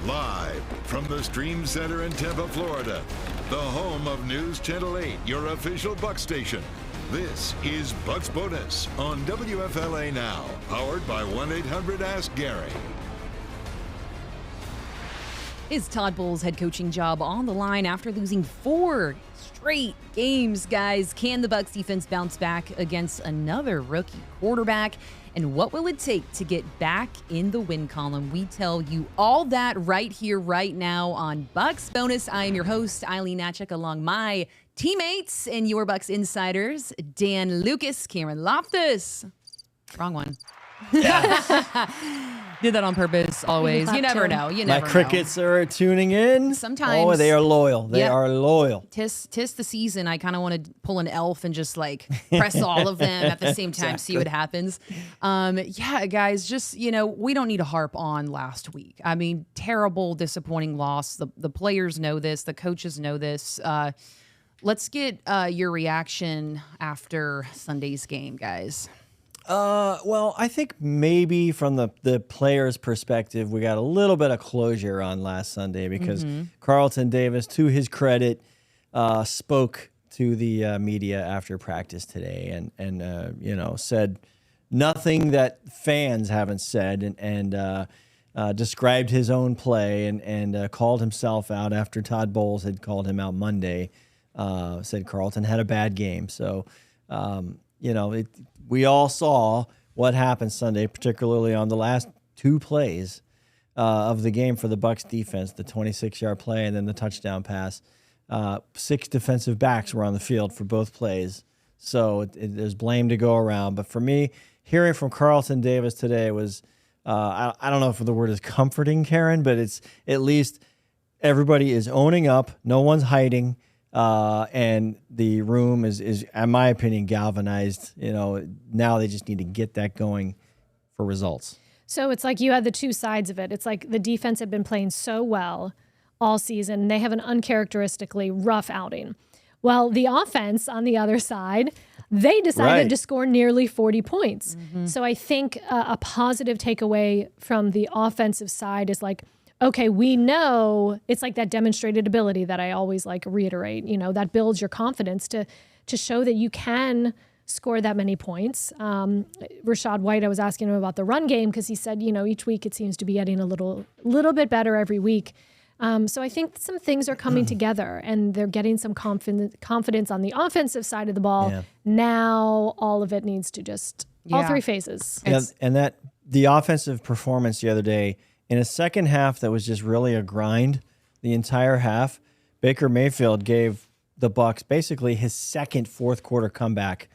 Live from the Stream Center in Tampa, Florida, the home of News Channel 8, your official Bucs station. This is Bucs Bonus on WFLA Now, powered by 1-800-ASK-GARY. Is Todd Bowles' head coaching job on the line after losing 4 straight games, guys? Can the Bucs defense bounce back against another rookie quarterback? And what will it take to get back in the win column? We tell you all that right here, right now on Bucs Bonus. I am your host, Aileen Hnatiuk, along my teammates and your Bucs Insiders, Dan Lucas, Karen Loftus. Wrong one. Did that on purpose, always. You never know. You never know. My crickets are tuning in. Sometimes. Oh, they are loyal. They are loyal. Tis the season. I kind of want to pull an elf and just like press all of them at the same time, see what happens. Yeah, guys, just, we don't need to harp on last week. I mean, terrible, disappointing loss. The players know this. The coaches know this. Let's get your reaction after Sunday's game, guys. Well, I think maybe from the players' perspective, we got a little bit of closure on last Sunday because Carlton Davis, to his credit, spoke to the media after practice today and said nothing that fans haven't said and described his own play and called himself out after Todd Bowles had called him out Monday. Said Carlton had a bad game. So, we all saw what happened Sunday, particularly on the last 2 plays of the game for the Bucs defense, the 26-yard play and then the touchdown pass. 6 defensive backs were on the field for both plays, so there's blame to go around. But for me, hearing from Carlton Davis today was, I don't know if the word is comforting, Karen, but it's at least everybody is owning up. No one's hiding. And the room is, in my opinion, galvanized. Now they just need to get that going for results. So it's like you had the 2 sides of it. It's like the defense had been playing so well all season. They have an uncharacteristically rough outing. Well, the offense on the other side, they decided to score nearly 40 points. So I think a positive takeaway from the offensive side is like, okay, we know it's like that demonstrated ability that I always like reiterate, that builds your confidence to show that you can score that many points. Rashad White, I was asking him about the run game because he said, each week it seems to be getting a little bit better every week. So I think some things are coming together and they're getting some confidence on the offensive side of the ball. Yeah. Now all of it needs to just, all 3 phases. Yeah, and that the offensive performance the other day, in a second half that was just really a grind the entire half, Baker Mayfield gave the Bucs basically his second fourth quarter comeback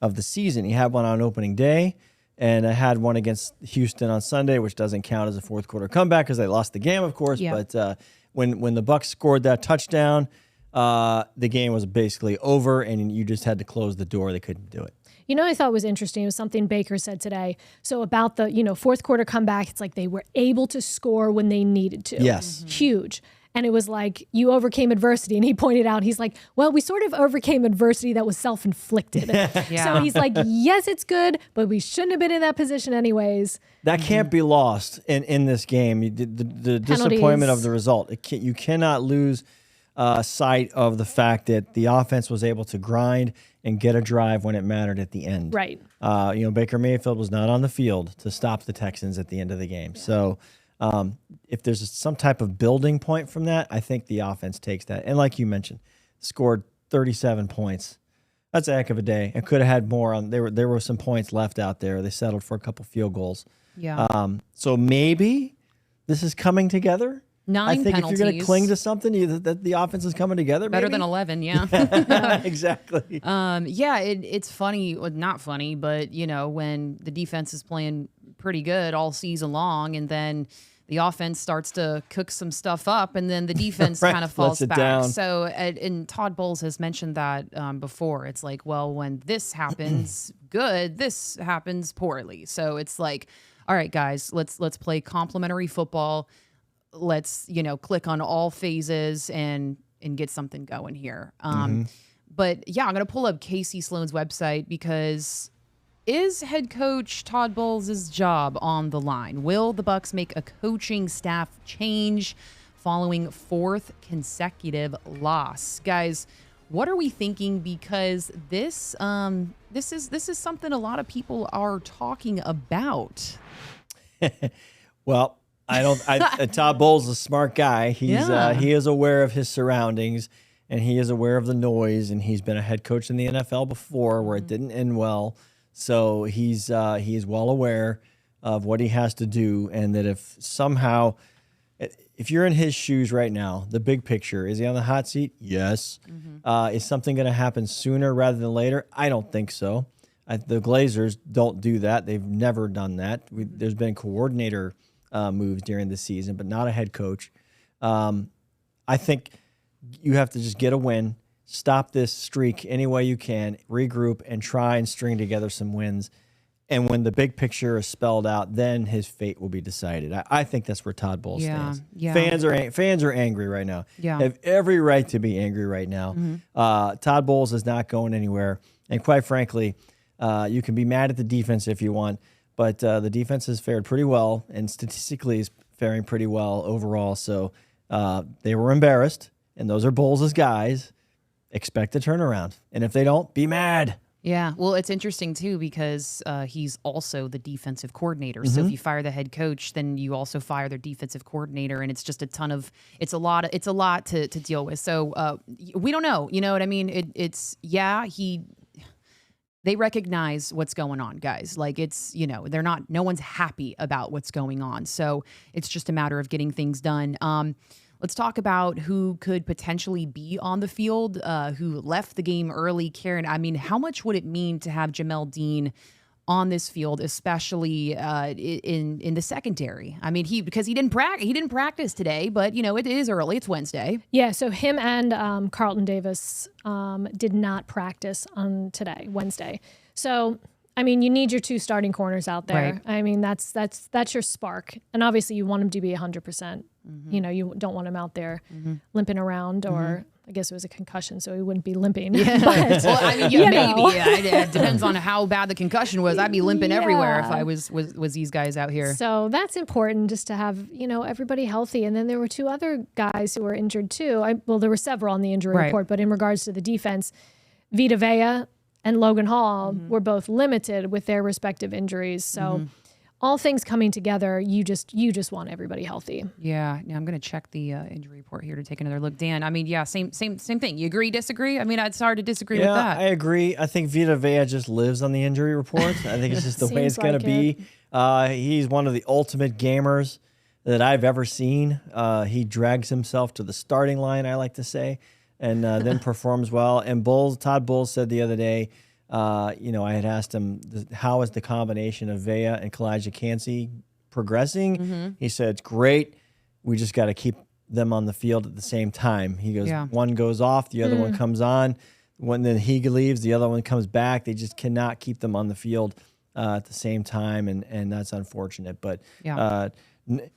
of the season. He had one on opening day, and I had one against Houston on Sunday, which doesn't count as a fourth quarter comeback because they lost the game, of course. Yeah. But when the Bucs scored that touchdown, the game was basically over, and you just had to close the door. They couldn't do it. I thought was interesting was something Baker said today. So about the, fourth quarter comeback, it's like they were able to score when they needed to. Yes. Huge. And it was like, you overcame adversity. And he pointed out, he's like, well, we sort of overcame adversity that was self-inflicted. Yeah. So he's like, yes, it's good, but we shouldn't have been in that position anyways. That can't be lost in this game. The disappointment of the result. You cannot lose sight of the fact that the offense was able to grind and get a drive when it mattered at the end. Right. Baker Mayfield was not on the field to stop the Texans at the end of the game. Yeah. So if there's some type of building point from that, I think the offense takes that. And like you mentioned, scored 37 points. That's a heck of a day. It could have had more. There were some points left out there. They settled for a couple field goals. Yeah. So maybe this is coming together. 9 I think penalties. If you're going to cling to something, that the offense is coming together. Better maybe? than 11, yeah. Exactly. It's funny, well, not funny, but when the defense is playing pretty good all season long, and then the offense starts to cook some stuff up, and then the defense kind of falls back. Down. So, and Todd Bowles has mentioned that before. It's like, well, when this happens good, this happens poorly. So it's like, all right, guys, let's play complementary football. Let's, click on all phases and get something going here. But yeah, I'm going to pull up Casey Sloan's website because is head coach Todd Bowles' job on the line? Will the Bucs make a coaching staff change following 4th consecutive loss? Guys, what are we thinking? Because this is something a lot of people are talking about. Well, Todd Bowles is a smart guy. He is aware of his surroundings, and he is aware of the noise, and he's been a head coach in the NFL before where it didn't end well. So he is well aware of what he has to do, and that if you're in his shoes right now, the big picture, is he on the hot seat? Yes. Is something going to happen sooner rather than later? I don't think so. The Glazers don't do that. They've never done that. There's been coordinator moves during the season, but not a head coach. I think you have to just get a win, stop this streak any way you can, regroup, and try and string together some wins. And when the big picture is spelled out, then his fate will be decided. I think that's where Todd Bowles stands. Yeah. Fans are angry right now. Yeah. Have every right to be angry right now. Todd Bowles is not going anywhere. And quite frankly, you can be mad at the defense if you want, but the defense has fared pretty well and statistically is faring pretty well overall. So they were embarrassed, and those are Bowles' guys. Expect a turnaround. And if they don't, be mad. Yeah, well, it's interesting, too, because he's also the defensive coordinator. So if you fire the head coach, then you also fire their defensive coordinator, and it's just it's a lot to deal with. So we don't know, you know what I mean? They recognize what's going on, guys. Like, it's, no one's happy about what's going on. So it's just a matter of getting things done. Let's talk about who could potentially be on the field, who left the game early. Karen, I mean, how much would it mean to have Jamel Dean on this field, especially in the secondary? I mean, because he didn't practice today, but it is early. It's Wednesday. Yeah, so him and Carlton Davis did not practice on today, Wednesday. So I mean, you need your 2 starting corners out there. Right. I mean, that's your spark, and obviously you want him to be 100%. You don't want him out there limping around, or I guess it was a concussion, so he wouldn't be limping. Yeah. But, well, I mean, maybe. Yeah, it depends on how bad the concussion was. I'd be limping everywhere if I was these guys out here. So that's important, just to have everybody healthy. And then there were 2 other guys who were injured too. There were several on the injury report, but in regards to the defense, Vita Vea and Logan Hall were both limited with their respective injuries. So all things coming together, you just want everybody healthy. Yeah. Now I'm going to check the injury report here to take another look. Dan, I mean, yeah, same thing. You agree, disagree? I mean, it's hard to disagree with that. I agree. I think Vita Vea just lives on the injury report. I think it's just the way it's going to be. He's one of the ultimate gamers that I've ever seen. He drags himself to the starting line, I like to say, and then performs well. And Todd Bowles said the other day, I had asked him, how is the combination of Vea and Kalijah Cansey progressing? He said, it's great. We just got to keep them on the field at the same time. He goes, one goes off, the other one comes on. When then he leaves, the other one comes back. They just cannot keep them on the field at the same time, and that's unfortunate. But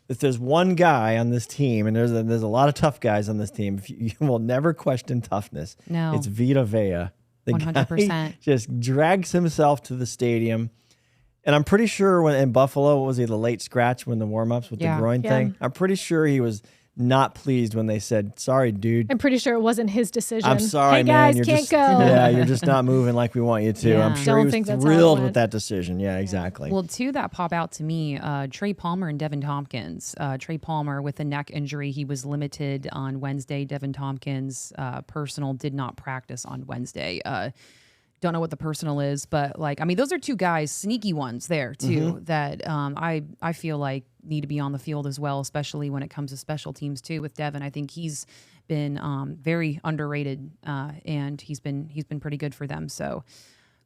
if there's one guy on this team, and there's a lot of tough guys on this team, you will never question toughness. No, it's Vita Vea. The 100%. guy just drags himself to the stadium. And I'm pretty sure in Buffalo, what was he, the late scratch when the warm-ups with the groin thing? I'm pretty sure he was not pleased when they said, sorry, dude. I'm pretty sure it wasn't his decision. I'm sorry, hey, man. guys, You're can't just, go. Yeah, you're just not moving like we want you to. Yeah. I'm sure he was that's thrilled with that decision. Yeah, exactly. Well, 2 that pop out to me, Trey Palmer and Devin Tompkins. Trey Palmer with a neck injury. He was limited on Wednesday. Devin Tompkins, personal, did not practice on Wednesday. Don't know what the personal is, but those are 2 guys, sneaky ones there too, that I feel like need to be on the field as well, especially when it comes to special teams too. With Devin, I think he's been very underrated, and he's been pretty good for them. So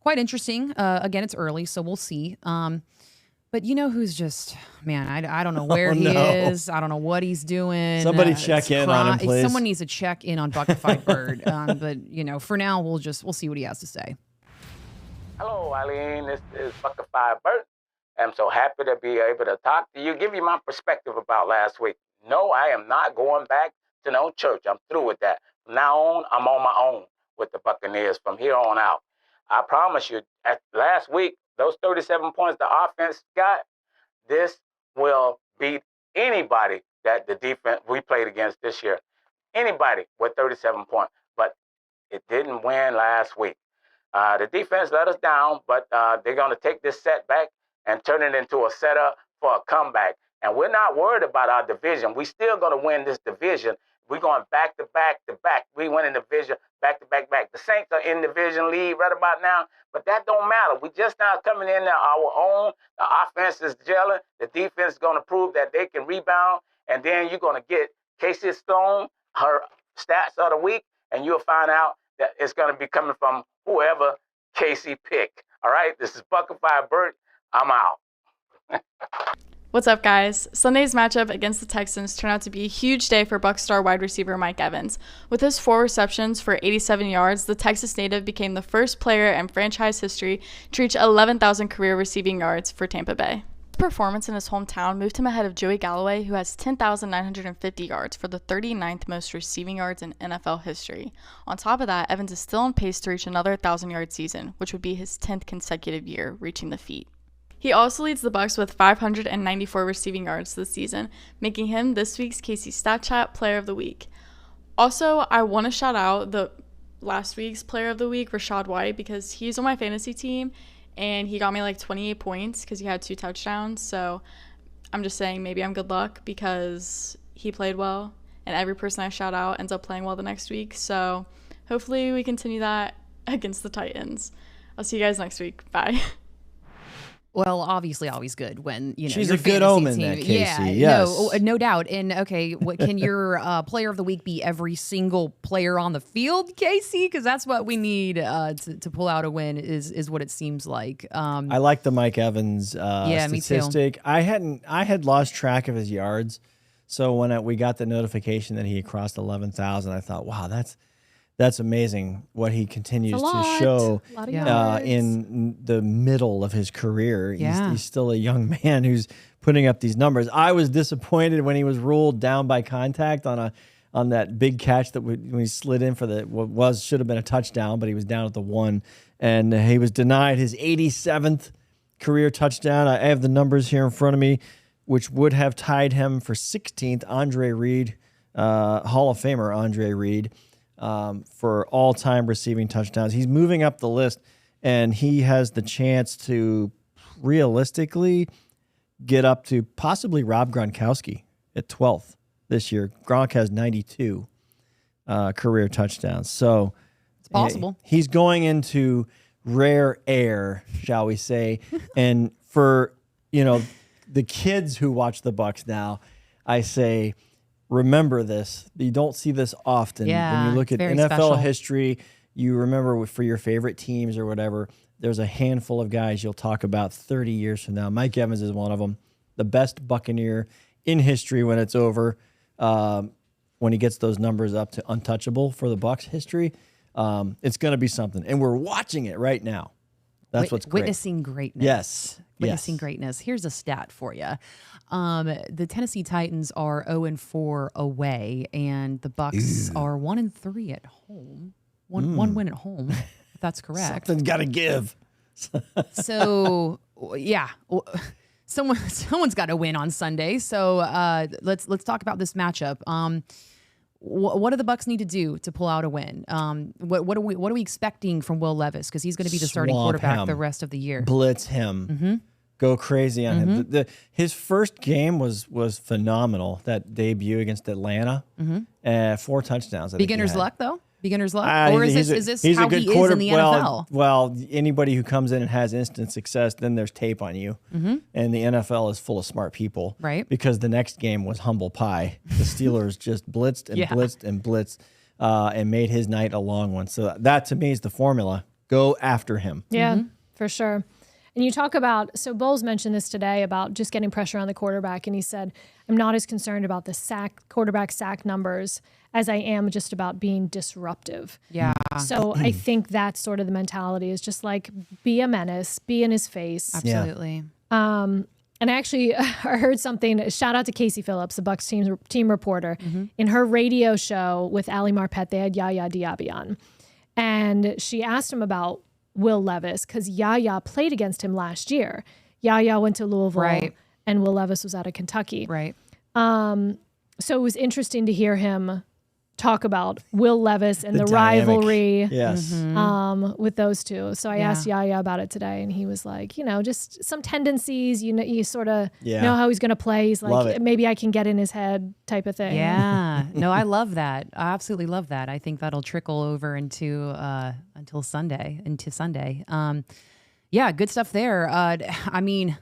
quite interesting. Again, it's early, so we'll see. But who's just, man, I don't know where he is. I don't know what he's doing. Somebody check in on him, please. Someone needs to check in on Buckified Bird. But, for now, we'll see what he has to say. Hello, Aileen. This is Buckified Bird. I'm so happy to be able to talk to you, give you my perspective about last week. No, I am not going back to no church. I'm through with that. From now on, I'm on my own with the Buccaneers from here on out. I promise you, last week, those 37 points the offense got, this will beat anybody that the defense we played against this year. Anybody with 37 points. But it didn't win last week. The defense let us down, but they're going to take this setback and turn it into a setup for a comeback. And we're not worried about our division. We're still going to win this division. We're going back to back to back. We win in the division back to back back. The Saints are in division lead right about now, but that don't matter. We just now coming in our own. The offense is gelling. The defense is going to prove that they can rebound. And then you're going to get Casey Stone, her stats of the week, and you'll find out that it's going to be coming from whoever Casey picked. All right, this is Buckify Bert. I'm out. What's up, guys? Sunday's matchup against the Texans turned out to be a huge day for Bucs star wide receiver Mike Evans. With his 4 receptions for 87 yards, the Texas native became the first player in franchise history to reach 11,000 career receiving yards for Tampa Bay. His performance in his hometown moved him ahead of Joey Galloway, who has 10,950 yards for the 39th most receiving yards in NFL history. On top of that, Evans is still on pace to reach another 1,000-yard season, which would be his 10th consecutive year reaching the feat. He also leads the Bucs with 594 receiving yards this season, making him this week's Casey StatChat Player of the Week. Also, I want to shout out the last week's Player of the Week, Rachaad White, because he's on my fantasy team, and he got me like 28 points because he had 2 touchdowns. So I'm just saying maybe I'm good luck because he played well, and every person I shout out ends up playing well the next week. So hopefully we continue that against the Titans. I'll see you guys next week. Bye. Well, obviously, always good when she's your a good omen. That Casey, yeah, yes. no doubt. And okay, what can your player of the week be? Every single player on the field, Casey, because that's what we need to pull out a win. Is what it seems like. I like the Mike Evans statistic. I had lost track of his yards, so when we got the notification that he had crossed 11,000, I thought, wow, that's amazing what he continues to show in the middle of his career. He's still a young man who's putting up these numbers. I was disappointed when he was ruled down by contact on that big catch that when he slid in for should have been a touchdown, but he was down at the 1, and he was denied his 87th career touchdown. I have the numbers here in front of me, which would have tied him for 16th. Andre Reed, Hall of Famer Andre Reed. For all-time receiving touchdowns. He's moving up the list, and he has the chance to realistically get up to possibly Rob Gronkowski at 12th this year. Gronk has 92 career touchdowns. So it's possible. He's going into rare air, shall we say. And for, the kids who watch the Bucs now, I say, remember this. You don't see this often. Yeah, when you look at NFL special history, you remember for your favorite teams or whatever, there's a handful of guys you'll talk about 30 years from now. Mike Evans is one of them. The best Buccaneer in history when it's over. When he gets those numbers up to untouchable for the Bucs history, it's going to be something. And we're watching it right now. That's what's great. Witnessing greatness. Yes. Witnessing greatness. Here's a stat for you. The Tennessee Titans are 0-4 away, and the Bucs are 1-3 at home. One win at home, if that's correct. Something's got to give. So, yeah. Someone's got to win on Sunday. So let's talk about this matchup. What do the Bucs need to do to pull out a win? What are we expecting from Will Levis? Because he's going to be the starting quarterback the rest of the year. Blitz him. Mm-hmm. Go crazy on him. His first game was phenomenal. That debut against Atlanta. 4 touchdowns. Beginner's luck, though? Beginner's luck? Or is this how he is in the NFL? Well, anybody who comes in and has instant success, then there's tape on you. And the NFL is full of smart people. Right. Because the next game was humble pie. The Steelers just blitzed and blitzed and blitzed and made his night a long one. So that, to me, is the formula. Go after him. Yeah, for sure. And you talk about, so Bowles mentioned this today about just getting pressure on the quarterback, and he said, I'm not as concerned about the quarterback sack numbers as I am just about being disruptive. Yeah. So I think that's sort of the mentality, is just like, be a menace, be in his face. Absolutely. And actually, I heard something, shout out to Casey Phillips, the Bucs team reporter. In her radio show with Ali Marpet, they had Yaya Diaby on. And she asked him about Will Levis because Yaya played against him last year. Yaya went to Louisville, Right. and Will Levis was out of Kentucky. Right. So it was interesting to hear him talk about Will Levis and the dynamic. rivalry Yes. with those two. So I asked Yaya about it today, and he was like, just some tendencies, you sort of know how he's going to play. He's like, maybe I can get in his head type of thing. Yeah. No, I love that. I absolutely love that. I think that'll trickle over into Sunday. Yeah, good stuff there. I mean,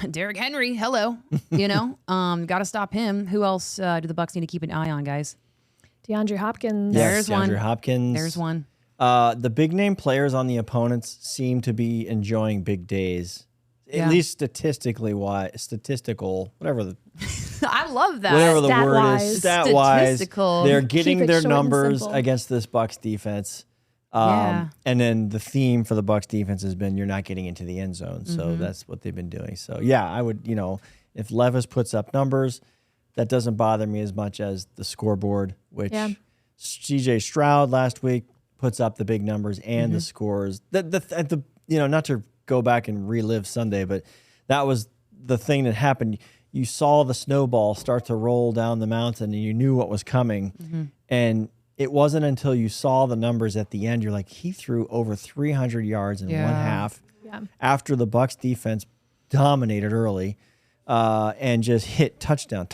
Derrick Henry, hello. Got to stop him. Who else do the Bucs need to keep an eye on, guys? DeAndre Hopkins. There's one. DeAndre Hopkins. There's one. The big name players on the opponents seem to be enjoying big days. At least statistical, whatever I love that. whatever the Stat word wise. is, stat wise, Statistical. they're Keep getting it their short and numbers simple. against this Bucs defense. Yeah. And then the theme for the Bucs defense has been you're not getting into the end zone. So that's what they've been doing. So yeah, I would, if Levis puts up numbers, that doesn't bother me as much as the scoreboard, which CJ Stroud last week puts up the big numbers and the scores. Not to go back and relive Sunday, but that was the thing that happened. You saw the snowball start to roll down the mountain and you knew what was coming. And it wasn't until you saw the numbers at the end, you're like, he threw over 300 yards in one half after the Bucs defense dominated early and just hit touchdown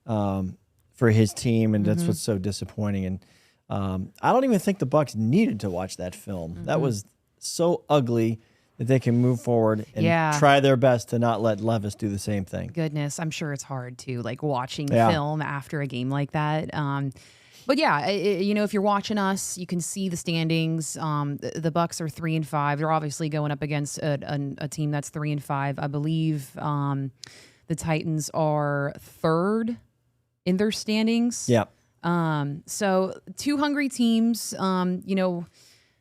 for his team. And that's what's so disappointing. And I don't even think the Bucs needed to watch that film. That was so ugly that they can move forward and try their best to not let Levis do the same thing. Goodness, I'm sure it's hard too, like watching film after a game like that. But yeah, if you're watching us, you can see the standings. The Bucs are 3-5. They're obviously going up against a team that's 3-5. I believe the Titans are third in their standings. Yeah. So two hungry teams.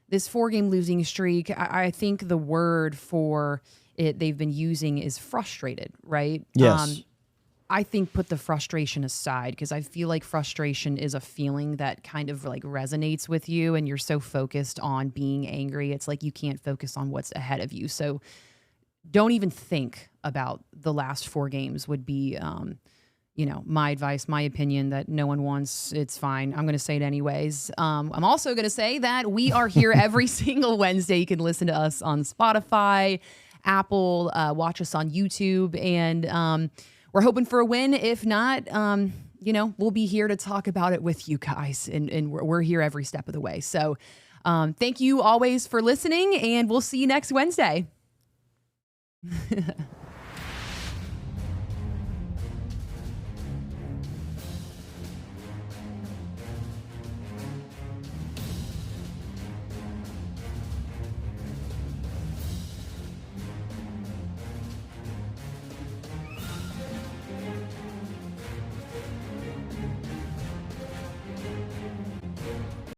This 4-game losing streak. I think the word for it they've been using is frustrated, right? Yes. I think put the frustration aside because I feel like frustration is a feeling that kind of like resonates with you and you're so focused on being angry. It's like you can't focus on what's ahead of you. So don't even think about the last 4 games would be, my advice, my opinion that no one wants. It's fine. I'm going to say it anyways. I'm also going to say that we are here every single Wednesday. You can listen to us on Spotify, Apple, watch us on YouTube, and we're hoping for a win. If not, we'll be here to talk about it with you guys, and we're here every step of the way. So thank you always for listening, and we'll see you next Wednesday.